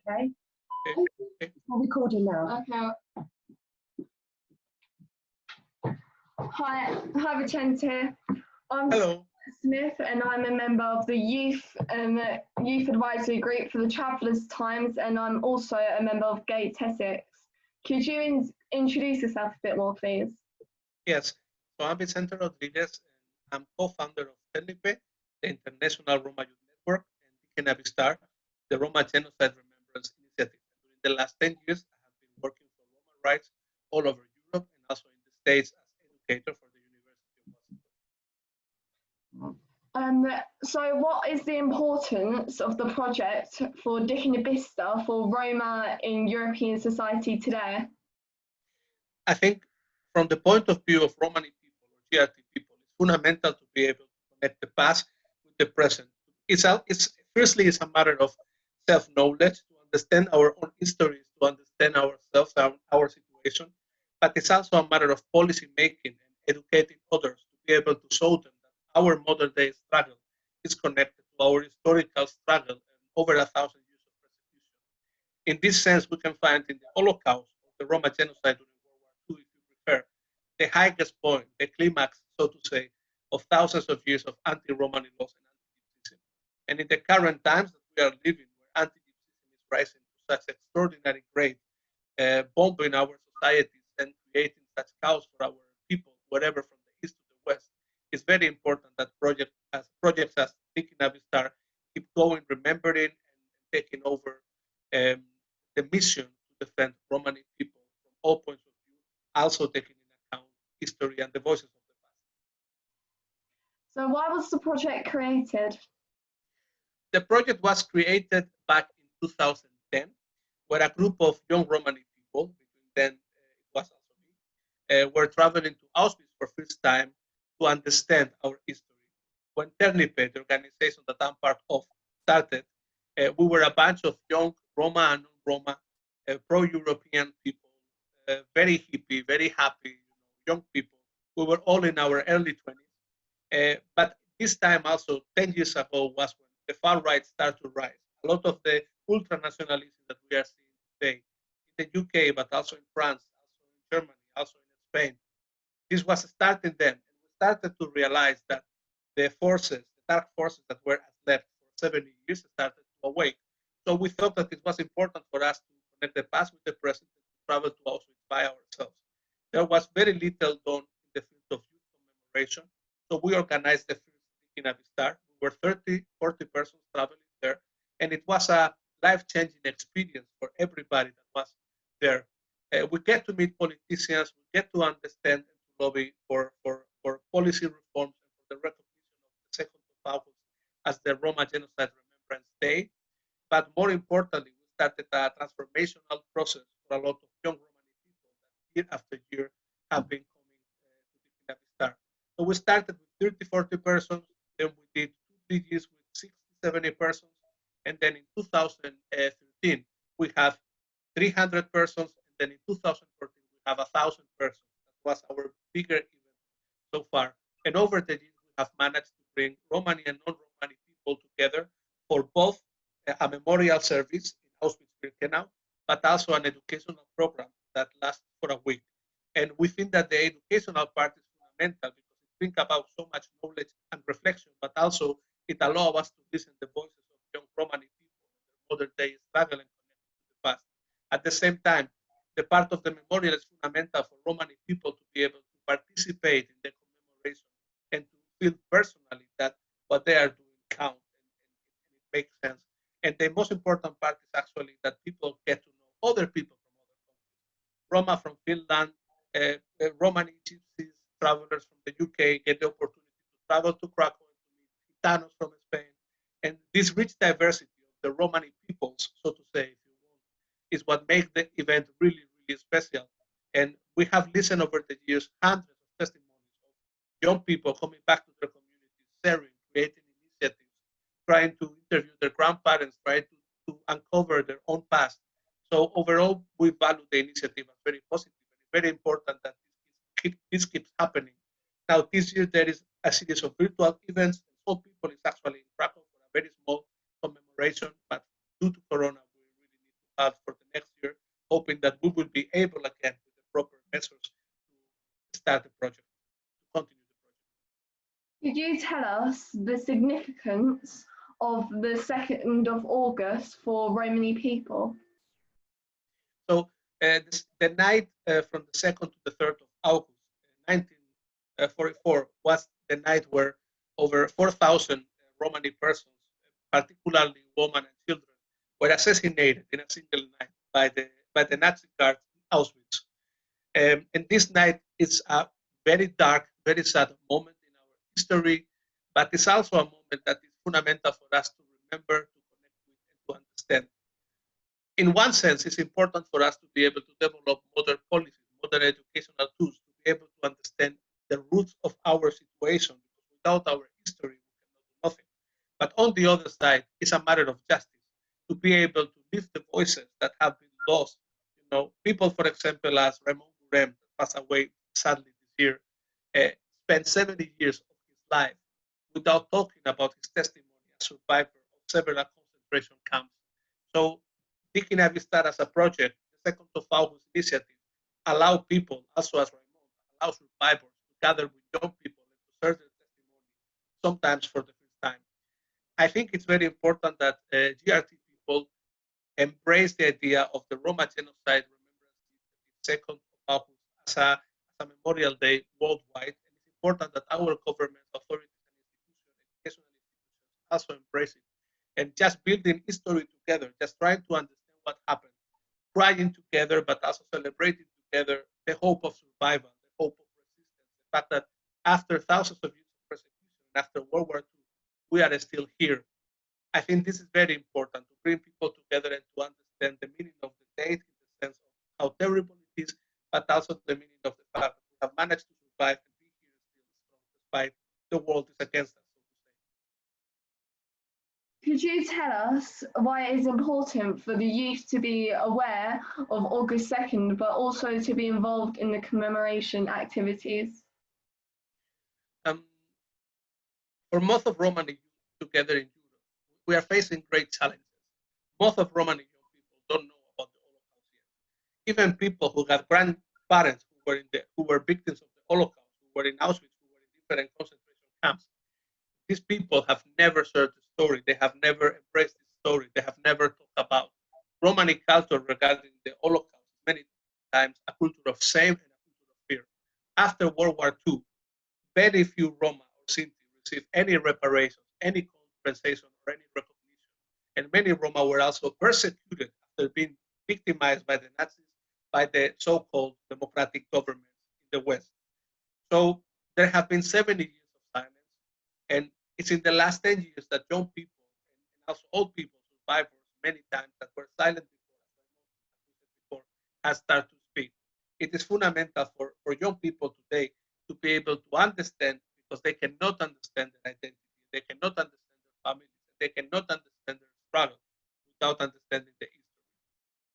Okay. Okay. We're recording now. Okay. Hi, Vicente. I'm Hello. Smith, and I'm a member of the youth advisory group for the Travellers Times, and I'm also a member of Gates Essex. Could you introduce yourself a bit more, please? Yes. So I'm Vicente Rodriguez, and I'm co-founder of TELNIPE, the International Roma Youth Network, and Deacon Avistar, the Roma Genocide Remembrance Initiative. During the last 10 years, I have been working for Roma rights all over Europe and also in the States as educator for the University of Washington. So what is the importance of the project for Deacon Vista for Roma in European society today? I think from the point of view of Romani people or GRT people, it's fundamental to be able to connect the past with the present. Firstly, it's a matter of self-knowledge, to understand our own histories, to understand ourselves, our situation, but it's also a matter of policy making and educating others to be able to show them that our modern day struggle is connected to our historical struggle and over 1,000 years of persecution. In this sense, we can find in the Holocaust, or the Roma genocide during World War II, if you prefer, the highest point, the climax, so to say, of thousands of years of anti-Romani laws and anti-Gypsyism. And in the current times that we are living, where anti-Gypsyism is rising to such extraordinary grade, bombing our societies and creating such chaos for our people, wherever from the east to the west, it's very important that projects as Thinking Avistar keep going, remembering and taking over um, the mission to defend Romani people from all points of view, also taking in account history and the voices of the past. So why was the project created? The project was created back in 2010, where a group of young Romani people, between then it was also me, were traveling to Auschwitz for first time to understand our history. When TELNIPE, the organization that I'm part of, started, we were a bunch of young Roma and non-Roma, pro-European people, very hippie, very happy, young people. We were all in our early 20s. But this time also, 10 years ago, was when the far right started to rise. A lot of the ultranationalism that we are seeing today in the UK, but also in France, also in Germany, also in Spain, this was starting then. And we started to realize that the forces, the dark forces that were left for 70 years started to awake. So we thought that it was important for us to connect the past with the present and to travel to Auschwitz by ourselves. There was very little done in the field of youth commemoration. So we organized the first Thinking Avistar. We were 30, 40 persons traveling there. And it was a life-changing experience for everybody that was there. We get to meet politicians, we get to understand and to lobby for policy reforms and for the recognition of the 2nd of August as the Roma Genocide Remembrance Day. But more importantly, we started a transformational process for a lot of young Romani people that year after year have been coming to Thinking Avistar. So we started with 30, 40 persons, then we did 2, 3 years with 60, 70 persons, and then in 2013 we have 300 persons, and then in 2014 we have 1,000 persons. That was our bigger event so far. And over the years we have managed to bring Romani and non-Romani people together for both a memorial service in Auschwitz-Birkenau, but also an educational program that lasts for a week. And we think that the educational part is fundamental because it brings about so much knowledge and reflection, but also it allows us to listen to the voices of young Romani people and their modern day struggle and connect to the past. At the same time, the part of the memorial is fundamental for Romani people to be able to participate in the commemoration and to feel personally that what they are doing counts and it makes sense. And the most important part is actually that people get to know other people from other countries. Roma from Finland, Romani Gypsies, travelers from the UK get the opportunity to travel to Krakow and to meet Gitanos from Spain. And this rich diversity of the Romani peoples, so to say, if you want, is what makes the event really, really special. And we have listened over the years hundreds of testimonies of young people coming back to their communities, sharing, creating initiatives, trying to interview their grandparents, trying to uncover their own past. So overall, we value the initiative as very positive, and it's very important that this keeps happening. Now, this year there is a series of virtual events, and All People is actually in Krakow for a very small commemoration, but due to Corona, we really need result for the next year, hoping that we will be able again with the proper measures to start the project, to continue the project. Could you tell us the significance of the 2nd of August for Romani people? So the night from the 2nd to the 3rd of August, 1944, was the night where over 4,000 Romani persons, particularly women and children, were assassinated in a single night by the Nazi guards in Auschwitz. And this night is a very dark, very sad moment in our history, but it's also a moment that is fundamental for us to remember, to connect with, and to understand. In one sense, it's important for us to be able to develop modern policies, modern educational tools, to be able to understand the roots of our situation. Because without our history, we cannot do nothing. But on the other side, it's a matter of justice, to be able to lift the voices that have been lost. You know, people, for example, as Raymond Gurem, that passed away sadly this year, spent 70 years of his life without talking about his testimony as survivor of several concentration camps. So Vista Project as a project, the 2nd of August initiative, allow people, also as Raymond, allow survivors to gather with young people and to share their testimony, sometimes for the first time. I think it's very important that GRT people embrace the idea of the Roma genocide remembrance the 2nd of August as a memorial day worldwide. And it's important that our government, authorities, and institutions, educational institutions also embrace it. And just building history together, just trying to understand what happened, crying together, but also celebrating together the hope of survival, the hope of resistance, the fact that after thousands of years of persecution, after World War II, we are still here. I think this is very important to bring people together and to understand the meaning of the date in the sense of how terrible it is, but also the meaning of the fact that we have managed to survive and be here still strong despite the world is against us, so to say. Could you tell us why it is important for the youth to be aware of August 2nd, but also to be involved in the commemoration activities? Um, for most of Romani youth together in Europe, we are facing great challenges. Most of Romani young people don't know about the Holocaust yet. Even people who have grandparents who were victims of the Holocaust, who were in Auschwitz, who were in different concentration camps, these people have never shared the story. They have never embraced this story. They have never talked about Romani culture regarding the Holocaust. Many times a culture of shame and a culture of fear. After World War II, very few Roma or Sinti received any reparations, any compensation, or any recognition. And many Roma were also persecuted after being victimized by the Nazis, by the so-called democratic governments in the West. So there have been 70 years of silence, and it's in the last 10 years that young people and also old people, survivors, many times that were silent before, has started to speak. It is fundamental for young people today to be able to understand because they cannot understand their identity, they cannot understand their families, they cannot understand their struggle without understanding the history.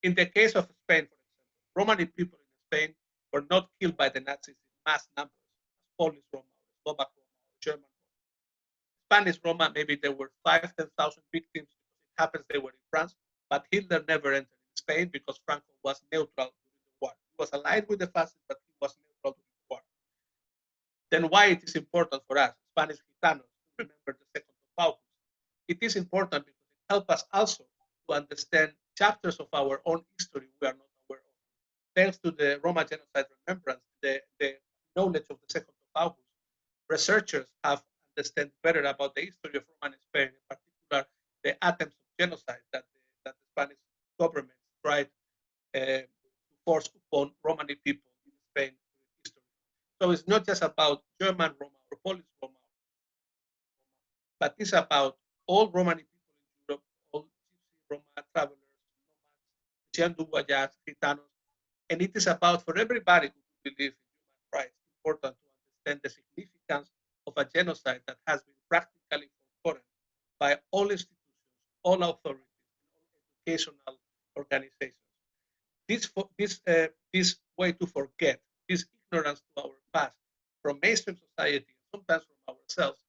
In the case of Spain, for example, Romani people in Spain were not killed by the Nazis in mass numbers as Polish Roma, or Slovak Roma, or German Roma. Spanish Roma, maybe there were 5,000-10,000 victims because it happens they were in France, but Hitler never entered Spain because Franco was neutral during the war. He was allied with the fascists, but he was neutral during the war. Then why it is important for us, Spanish Gitanos, to remember the 2nd of August? It is important because it helps us also to understand chapters of our own history we are not aware of. Thanks to the Roma genocide remembrance, the knowledge of the 2nd of August, researchers have understand better about the history of Roma in Spain, in particular the attempts of genocide that the Spanish government tried to force upon Romani people in Spain during history. So it's not just about German Roma or Polish Roma, but it's about all Romani people in Europe, all Gypsy Roma travelers, nomads, Chianduguayas, Gitanos, and it is about for everybody who believes in human rights, important to understand the significance of a genocide that has been practically forgotten by all institutions, all authorities, and all educational organizations. This way to forget, this ignorance to our past from mainstream society, and sometimes from ourselves,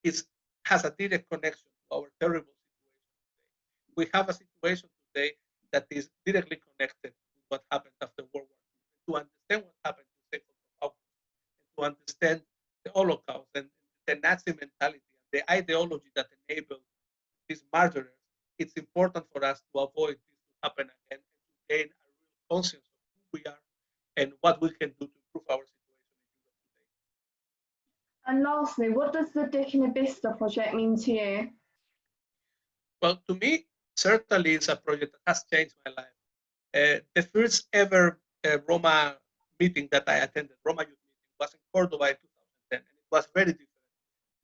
is, has a direct connection to our terrible situation today. We have a situation today that is directly connected to what happened after World War II, to understand what happened to the 2nd of August, and to understand the Holocaust and the Nazi mentality and the ideology that enabled these murderers. It's important for us to avoid this to happen again and to gain a real conscience of who we are and what we can do to improve our situation in Europe today. And lastly, what does the Vista Project mean to you? Well, to me, certainly it's a project that has changed my life. The first ever Roma meeting that I attended, Roma Youth Meeting, was in Cordoba in 2010, and it was very different.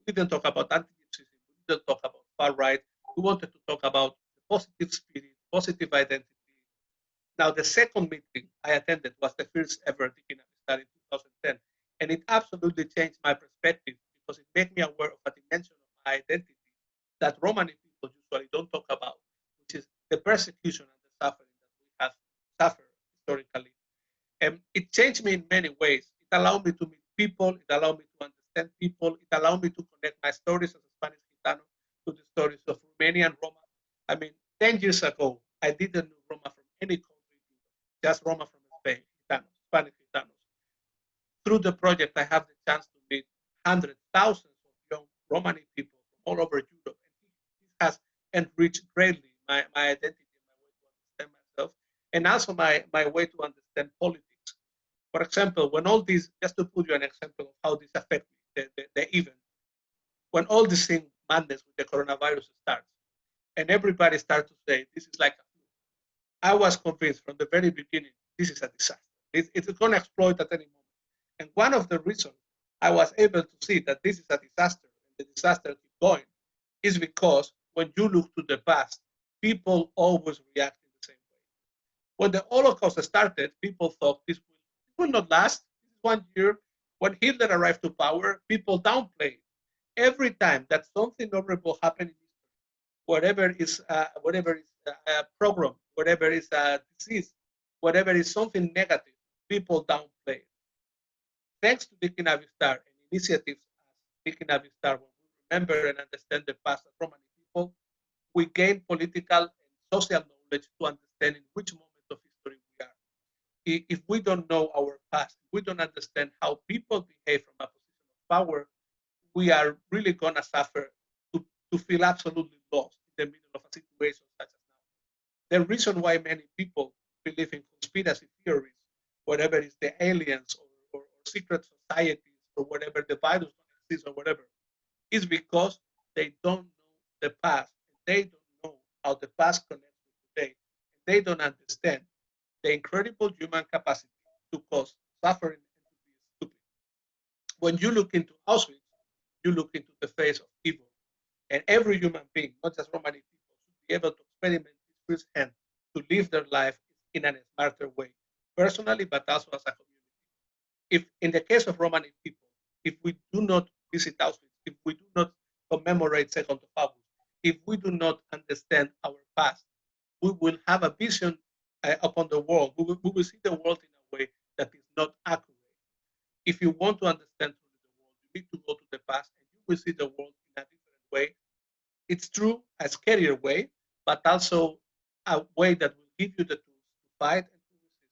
We didn't talk about anti-Gypsyism, we didn't talk about far right. We wanted to talk about the positive spirit, positive identity. Now, the second meeting I attended was the first ever Tiki Navistar in 2010, and it absolutely changed my perspective because it made me aware of a dimension of my identity that Romani people usually don't talk about, which is the persecution and the suffering that we have suffered historically. And it changed me in many ways. It allowed me to meet people, it allowed me to understand people, it allowed me to connect my stories as a Spanish Gitano to the stories of Romanian Roma. I mean, 10 years ago, I didn't know Roma from any country, just Roma from Spain, Gitanos, Spanish Gitanos. Through the project, I have the chance to meet hundreds, thousands of young Romani people from all over Europe. And this has enriched greatly my identity, my way to understand myself, and also my way to understand politics. For example, when all these, just to put you an example of how this affects me, the event, when all this thing madness with the coronavirus starts, and everybody starts to say, this is like a flu. I was convinced from the very beginning, this is a disaster. It's going to explode at any moment. And one of the reasons I was able to see that this is a disaster, and the disaster keeps going, is because when you look to the past, people always react in the same way. When the Holocaust started, people thought this will not last. This is 1 year. When Hitler arrived to power, people downplayed. Every time that something horrible happened in history, whatever is a program, whatever is a disease, whatever is something negative, people downplay. Thanks to Tiki Navistar and initiatives as Tiki Navistar, when we remember and understand the past of Romani people, we gain political and social knowledge to understand in which moment of history we are. If we don't know our past, if we don't understand how people behave from a position of power, we are really going to suffer to feel absolutely lost in the middle of a situation such as now. The reason why many people believe in conspiracy theories, whatever is the aliens or secret societies or whatever the virus don't exist or whatever, is because they don't know the past. They don't know how the past connects with today. They don't understand the incredible human capacity to cause suffering and to be stupid. When you look into Auschwitz, you look into the face of evil. And every human being, not just Romani people, should be able to experiment this firsthand to live their life in a smarter way, personally, but also as a community. If in the case of Romani people, if we do not visit Auschwitz, if we do not commemorate 2nd of August, if we do not understand our past, we will have a vision upon the world. We will see the world in a way that is not accurate. If you want to understand truly the world, you need to go to the past and you will see the world in a different way. It's true, a scarier way, but also a way that will give you the tools to fight and to resist.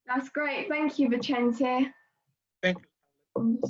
That's great. Thank you, Vicente. Thank you.